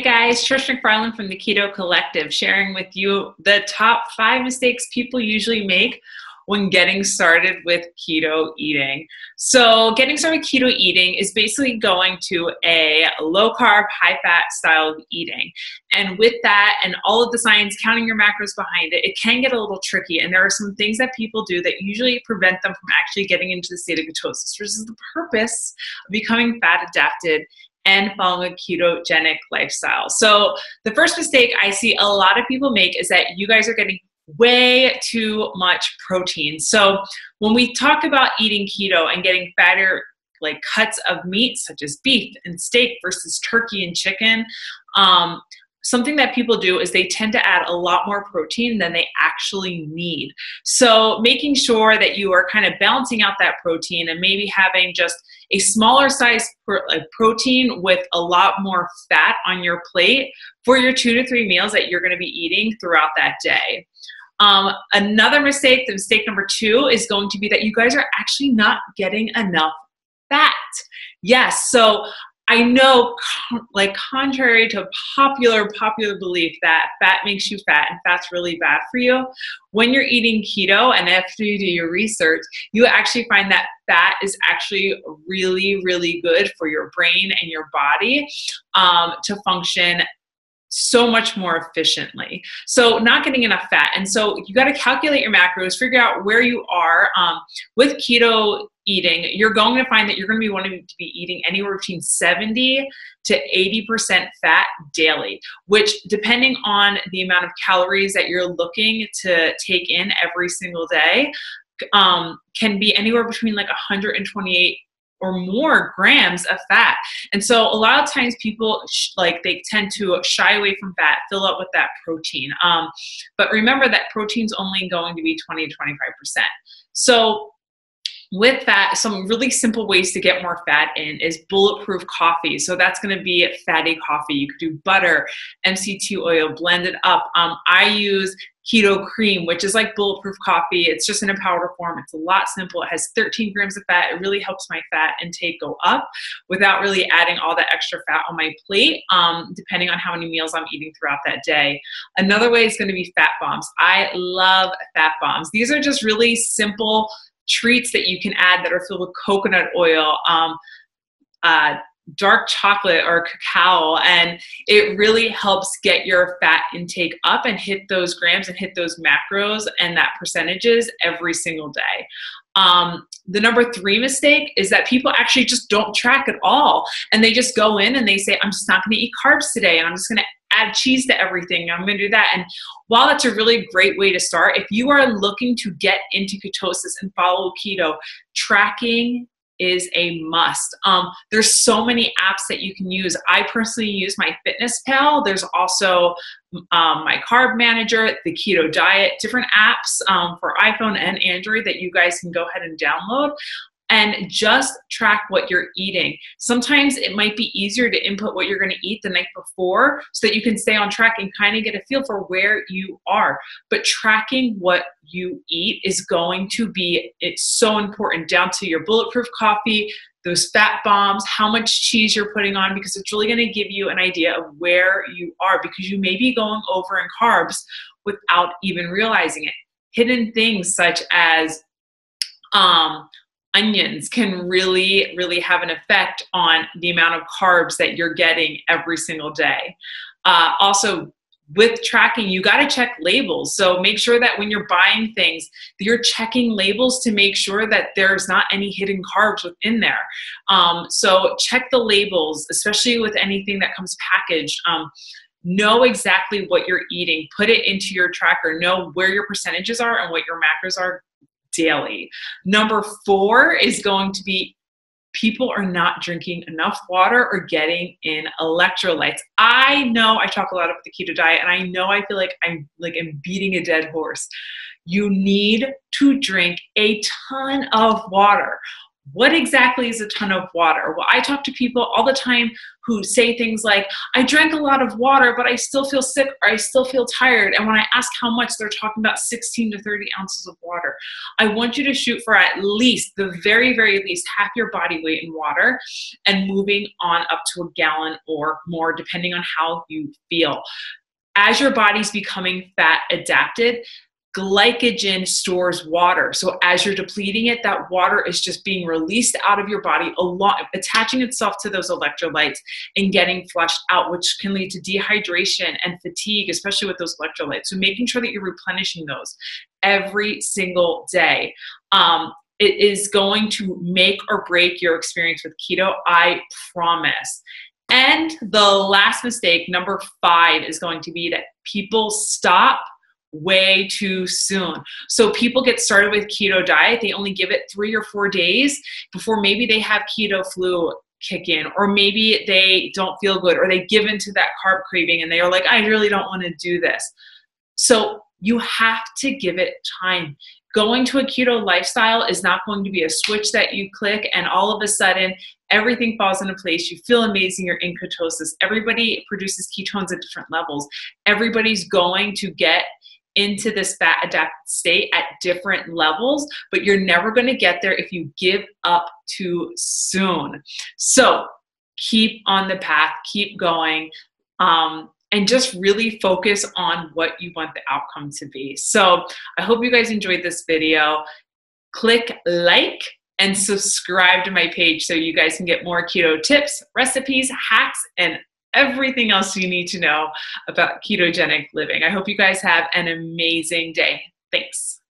guys, Trish McFarland from the Keto Collective, sharing with you the top 5 mistakes people usually make when getting started with keto eating. So getting started with keto eating is basically going to a low carb, high fat style of eating. And with that and all of the science, counting your macros behind it, it can get a little tricky. And there are some things that people do that usually prevent them from actually getting into the state of ketosis, which is the purpose of becoming fat adapted and following a ketogenic lifestyle. So the first mistake I see a lot of people make is that you guys are getting way too much protein. So when we talk about eating keto and getting fatter like cuts of meat such as beef and steak versus turkey and chicken, something that people do is they tend to add a lot more protein than they actually need. So making sure that you are kind of balancing out that protein and maybe having just a smaller size protein with a lot more fat on your plate for your 2 to 3 meals that you're going to be eating throughout that day. Another mistake, the mistake number 2, is going to be that you guys are actually not getting enough fat. Yes, so I know, like, contrary to popular belief that fat makes you fat and fat's really bad for you, when you're eating keto and after you do your research, you actually find that fat is actually really, really good for your brain and your body to function so much more efficiently. So not getting enough fat. And so you got to calculate your macros, figure out where you are. With keto eating, you're going to find that you're going to be wanting to be eating anywhere between 70 to 80% fat daily, which, depending on the amount of calories that you're looking to take in every single day, can be anywhere between like 128 or more grams of fat. And so a lot of times people they tend to shy away from fat, fill up with that protein. But remember that protein's only going to be 20 to 25%. So with that, some really simple ways to get more fat in is bulletproof coffee. So that's going to be fatty coffee. You could do butter, MCT oil, blend it up. I use Keto cream, which is like bulletproof coffee. It's just in a powder form. It's a lot simple. It has 13 grams of fat. It really helps my fat intake go up without really adding all that extra fat on my plate, depending on how many meals I'm eating throughout that day. Another way is going to be fat bombs. I love fat bombs. These are just really simple treats that you can add that are filled with coconut oil, dark chocolate or cacao, and it really helps get your fat intake up and hit those grams and hit those macros and that percentages every single day. The number 3 mistake is that people actually just don't track at all, and they just go in and they say, I'm just not going to eat carbs today, and I'm just going to add cheese to everything. I'm going to do that. And while that's a really great way to start, if you are looking to get into ketosis and follow keto, tracking is a must. There's so many apps that you can use. I personally use MyFitnessPal. There's also my carb manager, the keto diet, different apps for iPhone and Android that you guys can go ahead and download and just track what you're eating. Sometimes it might be easier to input what you're going to eat the night before so that you can stay on track and kind of get a feel for where you are. But tracking what you eat is going to be, it's so important, down to your bulletproof coffee, those fat bombs, how much cheese you're putting on, because it's really going to give you an idea of where you are, because you may be going over in carbs without even realizing it. Hidden things such as onions can really, really have an effect on the amount of carbs that you're getting every single day. Also, with tracking, you got to check labels. So make sure that when you're buying things, you're checking labels to make sure that there's not any hidden carbs within there. So check the labels, especially with anything that comes packaged. Know exactly what you're eating. Put it into your tracker. Know where your percentages are and what your macros are daily. Number 4 is going to be people are not drinking enough water or getting in electrolytes. I know I talk a lot about the keto diet, and I know I feel like I'm beating a dead horse. You need to drink a ton of water. What exactly is a ton of water? Well, I talk to people all the time who say things like, I drank a lot of water, but I still feel sick or I still feel tired. And when I ask how much, they're talking about 16 to 30 ounces of water. I want you to shoot for at least, the very, very least, half your body weight in water and moving on up to a gallon or more, depending on how you feel. As your body's becoming fat adapted, glycogen stores water. So as you're depleting it, that water is just being released out of your body, attaching itself to those electrolytes and getting flushed out, which can lead to dehydration and fatigue, especially with those electrolytes. So making sure that you're replenishing those every single day. It is going to make or break your experience with keto, I promise. And the last mistake, number 5, is going to be that people stop way too soon. So people get started with keto diet, they only give it 3 or 4 days before maybe they have keto flu kick in, or maybe they don't feel good, or they give into that carb craving and they are like, I really don't want to do this. So you have to give it time. Going to a keto lifestyle is not going to be a switch that you click and all of a sudden everything falls into place. You feel amazing. You're in ketosis. Everybody produces ketones at different levels. Everybody's going to get into this fat adapted state at different levels, but you're never going to get there if you give up too soon. So keep on the path, keep going, and just really focus on what you want the outcome to be. So I hope you guys enjoyed this video. Click like and subscribe to my page so you guys can get more keto tips, recipes, hacks, and everything else you need to know about ketogenic living. I hope you guys have an amazing day. Thanks.